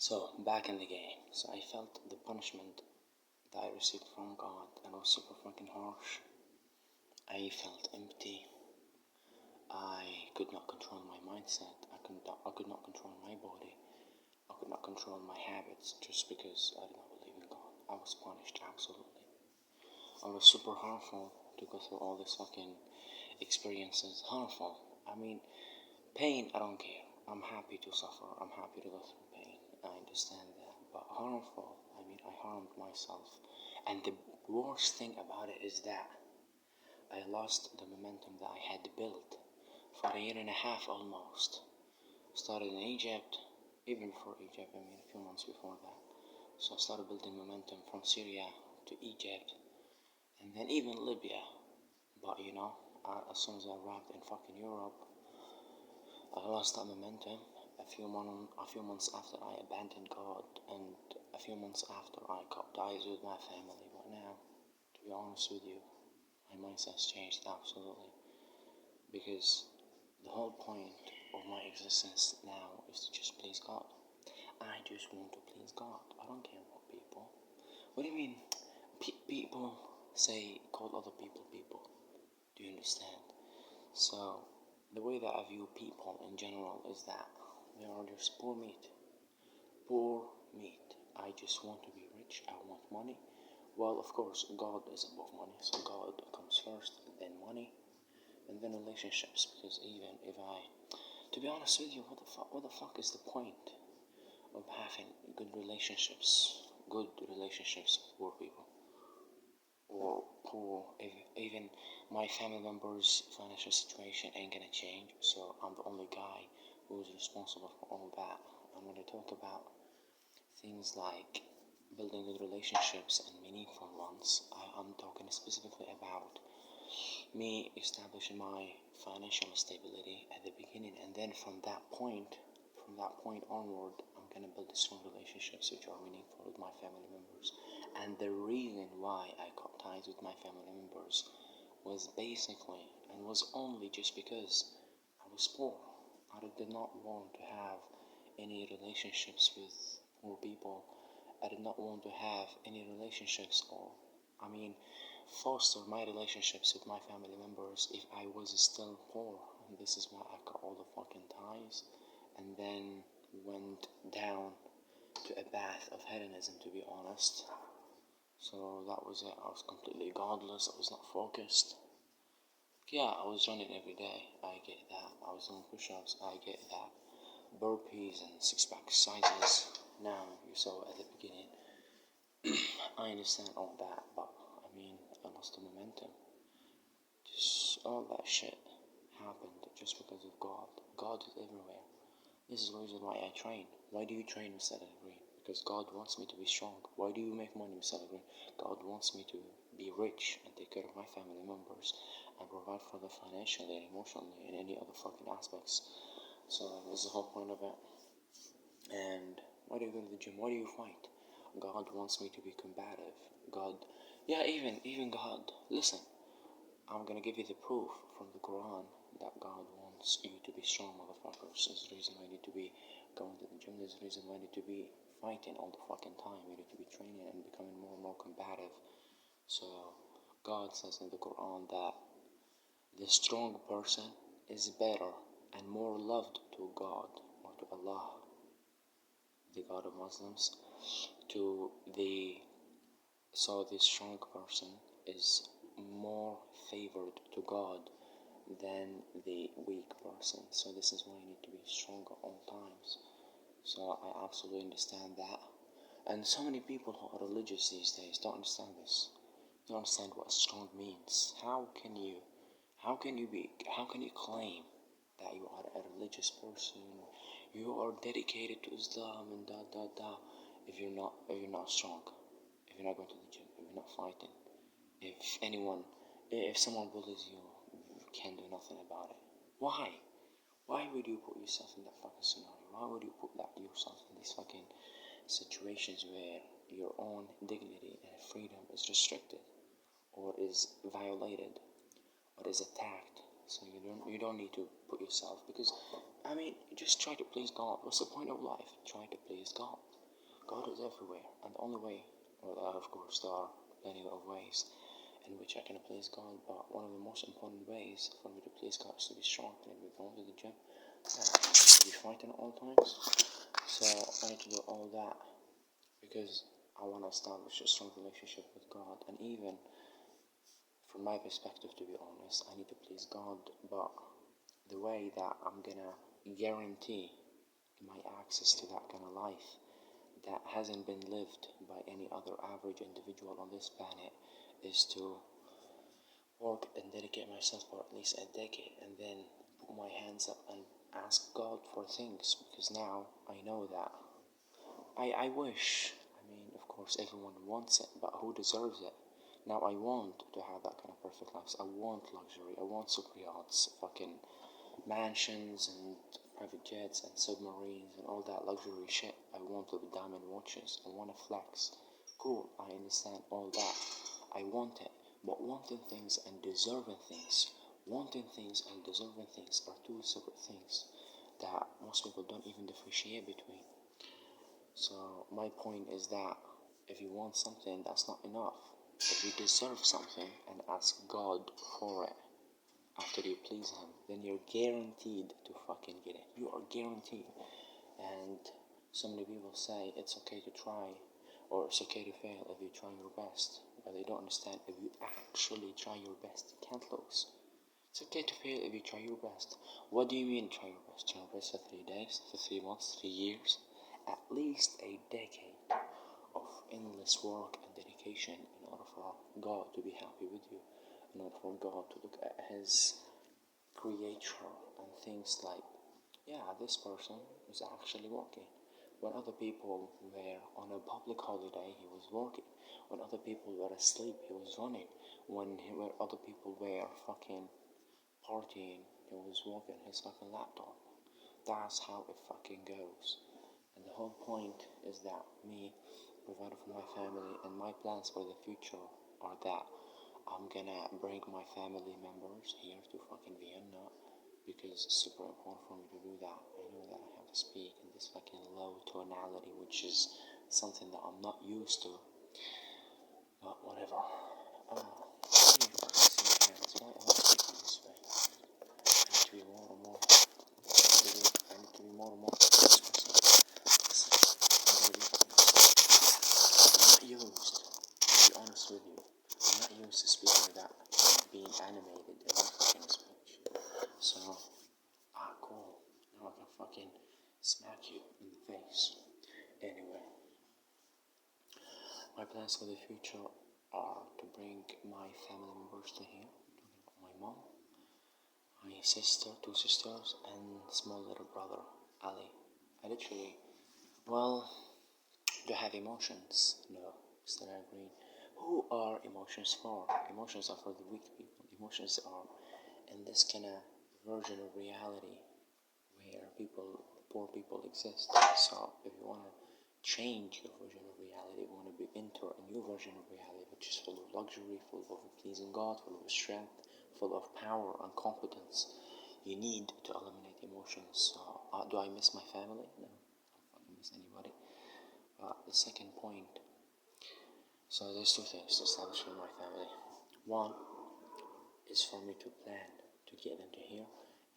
So, back in the game. So I felt the punishment that I received from God, and it was super fucking harsh. I felt empty. I could not control my mindset. I could not control my body. I could not control my habits just because I did not believe in God. I was punished, absolutely. I was super harmful to go through all these fucking experiences. Harmful. I mean, pain, I don't care. I'm happy to suffer. I'm happy to go through pain. I understand that. But harmful, I mean, I harmed myself. And the worst thing about it is that I lost the momentum that I had built for a year and a half almost. Started in Egypt, even before Egypt, I mean a few months before that. So I started building momentum from Syria to Egypt, and then even Libya. But as soon as I arrived in fucking Europe, I lost that momentum a few months after I abandoned God, and a few months after I cut ties with my family. But now, to be honest with you, my mindset's changed absolutely, because the whole point of my existence now is to just please God. I just want to please God. I don't care about people. What do you mean? People say call other people people. Do you understand? So the way that I view people in general is that they are just poor meat. Poor meat. I just want to be rich. I want money. Well, of course, God is above money, so God comes first, then money, and then relationships. Because even if to be honest with you, what the fuck is the point of having good relationships with poor people, or poor? Even my family members' financial situation ain't gonna change, so I'm the only guy who's responsible for all that. And when I talk about things like building good relationships and meaningful ones, I'm talking specifically about me establishing my financial stability at the beginning, and then from that point onward, I'm gonna build strong relationships which are meaningful with my family members. And the reason why I cut ties with my family members was basically and was only just because I was poor. I did not want to have any relationships with poor people. I did not want to have any relationships, or foster my relationships with my family members if I was still poor. And this is why I cut all the fucking ties, and then went down to a bath of hedonism, to be honest. So that was it. I was completely godless. I was not focused. Yeah, I was running every day. I get that. I was doing push-ups. I get that. Burpees and six-pack exercises. Now, you saw at the beginning. I understand all that, but I lost the momentum. Just all that shit happened just because of God. God is everywhere. This is the reason why I train. Why do you train, Mr. Green? Because God wants me to be strong. Why do you make money, Mr. Green? God wants me to be rich and take care of my family members and provide for them financially and emotionally and any other fucking aspects. So this is the whole point of it. And why do you go to the gym? Why do you fight? God wants me to be combative. Even God. Listen, I'm gonna give you the proof from the Quran that God wants you to be strong, motherfuckers. There's the reason why you need to be going to the gym. There's the reason why you need to be fighting all the fucking time. You need to be training and becoming more and more combative. So God says in the Quran that the strong person is better and more loved to God, or to Allah, the God of Muslims, so the strong person is more favored to God than the weak person. So this is why you need to be strong at all times. So I absolutely understand that. And so many people who are religious these days don't understand this. Don't understand what strong means. How can you claim that you are a religious person, you are dedicated to Islam and if you're not strong, if you're not going to the gym, if you're not fighting, if someone bullies you, you can't do nothing about it. Why? Why would you put yourself in that fucking scenario? Why would you put yourself in these fucking situations where your own dignity and freedom is restricted, or is violated, or is attacked? So you don't need to put yourself, because just try to please God. What's the point of life? Try to please God. God is everywhere, and the only way, well, of course, there are plenty of ways in which I can please God, but one of the most important ways for me to please God is to be strong and be going to the gym, to be fighting at all times. So I need to do all that because I want to establish a strong relationship with God, and even from my perspective, to be honest, I need to please God, but the way that I'm gonna guarantee my access to that kind of life that hasn't been lived by any other average individual on this planet is to work and dedicate myself for at least a decade and then put my hands up and ask God for things, because now I know that I wish, I mean, of course everyone wants it, but who deserves it? Now I want to have that kind of perfect life. I want luxury, I want super yachts, fucking mansions and private jets and submarines and all that luxury shit. I want with diamond watches. I want to flex. Cool, I understand all that. I want it. But wanting things and deserving things, are two separate things that most people don't even differentiate between. So my point is that if you want something, that's not enough. If you deserve something and ask God for it, after you please him, then you're guaranteed to fucking get it. You are guaranteed. And so many people say it's okay to try, or it's okay to fail if you try your best. But they don't understand, if you actually try your best, you can't lose. It's okay to fail if you try your best. What do you mean try your best? Try your best for 3 days, for 3 months, 3 years? At least a decade of endless work and dedication in order for God to be happy with you, in order for God to look at his creator and things like, yeah, this person is actually working. When other people were on a public holiday, he was working. When other people were asleep, he was running. When other people were fucking partying, he was working his fucking laptop. That's how it fucking goes. And the whole point is that me providing for my family and my plans for the future are that I'm gonna bring my family members here to fucking Vienna, because it's super important for me to do that. I know that I have to speak in this fucking low tonality, which is something that I'm not used to, but whatever. Why do you fucking see my hands? Why am I speaking this way? I need to be more and more. I need to be more and more expressive. Listen, I'm gonna be honest. I'm not used, to be honest with you. I'm not used to speaking like that, being animated in my fucking speech. So, cool. Now I can fucking smack you in the face. Anyway, my plans for the future are to bring my family members to here. My mom, my sister, 2 sisters, and small little brother, Ali. I literally, well, do I have emotions? No, Mr. Green. Who are emotions for? Emotions are for the weak people. Emotions are in this kind of version of reality where poor people exist. So if you want to change your version of reality, you want to enter a new version of reality, which is full of luxury, full of pleasing God, full of strength, full of power and competence, you need to eliminate emotions. So, do I miss my family? No, I don't miss anybody. The second point, so there's 2 things to establish with my family. One is for me to plan to get them to here,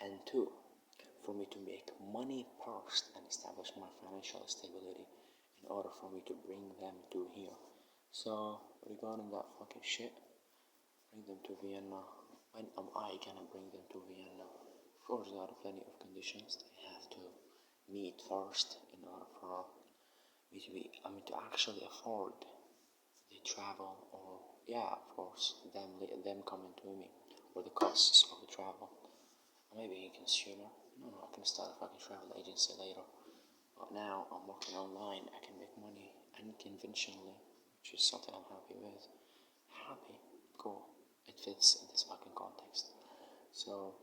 and 2, for me to make money first and establish my financial stability in order for me to bring them to here. So regarding that fucking shit, bring them to Vienna. When am I gonna bring them to Vienna? Of course, there are plenty of conditions they have to meet first in order for me to to actually afford the travel, or yeah, of course, them coming to me, or the costs of the travel. Maybe a consumer. No, I can start a fucking travel agency later. But now I'm working online. I can make money unconventionally, which is something I'm happy with. Happy? Cool. It fits in this fucking context. So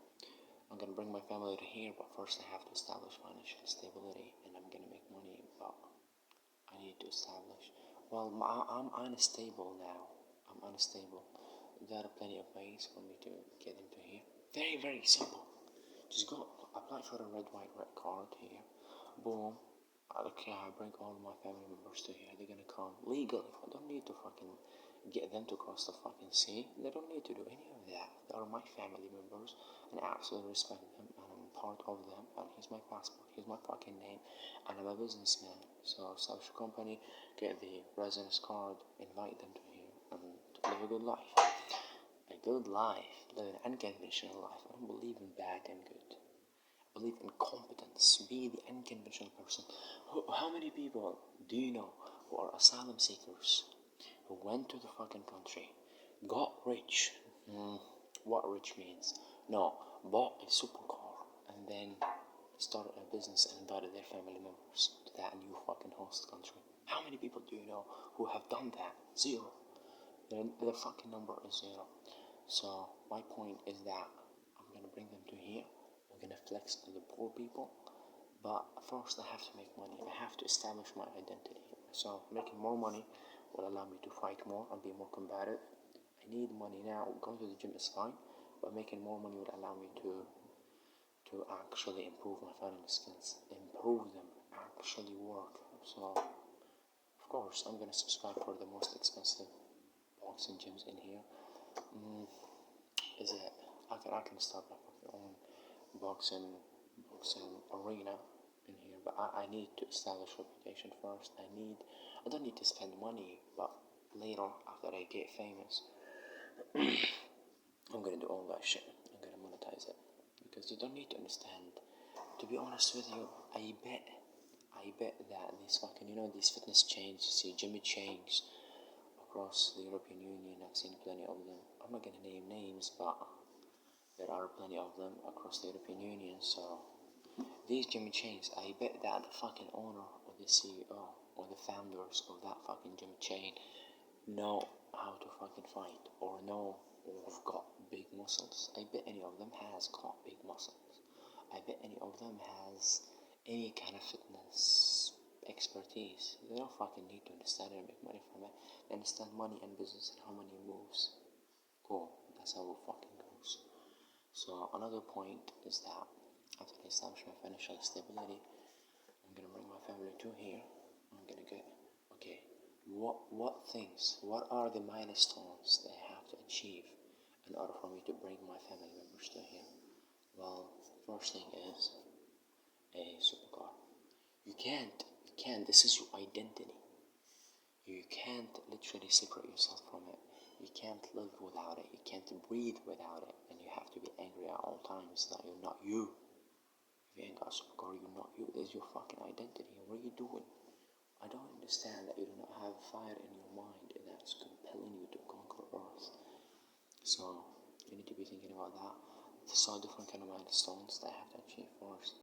I'm gonna bring my family to here, but first I have to establish financial stability, and I'm gonna make money. But I need to establish. Well, I'm unstable now. I'm unstable. There are plenty of ways for me to get into here. Very, very simple. Just go apply for a red, white, red card here. Boom. okay, I bring all my family members to here. They're gonna come legally. I don't need to fucking get them to cross the fucking sea. They don't need to do any of that. They are my family members, and I absolutely respect them, and I'm part of them. And here's my passport. Here's my fucking name, and I'm a businessman. So establish a company, get the residence card, invite them to here, and live a good life. A good life, live an unconventional life. I don't believe in bad and good. I believe in competence. Be the unconventional person. How many people do you know who are asylum seekers who went to the fucking country, got rich? What rich means? No, bought a supercar and then started a business and invited their family members to that new fucking host country. How many people do you know who have done that? Zero. The fucking number is zero. So my point is that I'm gonna bring them to here. I'm gonna flex on the poor people, but first I have to make money. I have to establish my identity. So making more money will allow me to fight more and be more combative. I need money now. Going to the gym is fine, but making more money will allow me to actually improve my fighting skills, improve them, actually work. So of course I'm gonna subscribe for the most expensive boxing gyms in here. Is it? I can start my own boxing arena in here, but I need to establish reputation first. I don't need to spend money, but later after I get famous, I'm gonna do all that shit. I'm gonna monetize it because you don't need to understand. To be honest with you, I bet that these fucking these fitness chains, you see Jimmy chains across the European Union. I've seen plenty of them. I'm not gonna name names, but there are plenty of them across the European Union. So these Jimmy chains, I bet that the fucking owner or the CEO or the founders of that fucking Jimmy chain know how to fucking fight or know or have got big muscles. I bet any of them has got big muscles. I bet any of them has any kind of fitness expertise. They don't fucking need to understand it and make money from it. They understand money and business and how money moves. Cool. That's how it fucking goes. So another point is that after I establish my financial stability, I'm gonna bring my family to here. I'm gonna get okay. What are the milestones that I have to achieve in order for me to bring my family members to here? Well, first thing is a supercar. You can't. This is your identity. You can't literally separate yourself from it. You can't live without it. You can't breathe without it. And you have to be angry at all times that you're not you. If you ain't got a supercar, you're not you. There's your fucking identity. What are you doing? I don't understand that you do not have fire in your mind and that's compelling you to conquer Earth. So you need to be thinking about that. So different kind of milestones that I have to achieve first.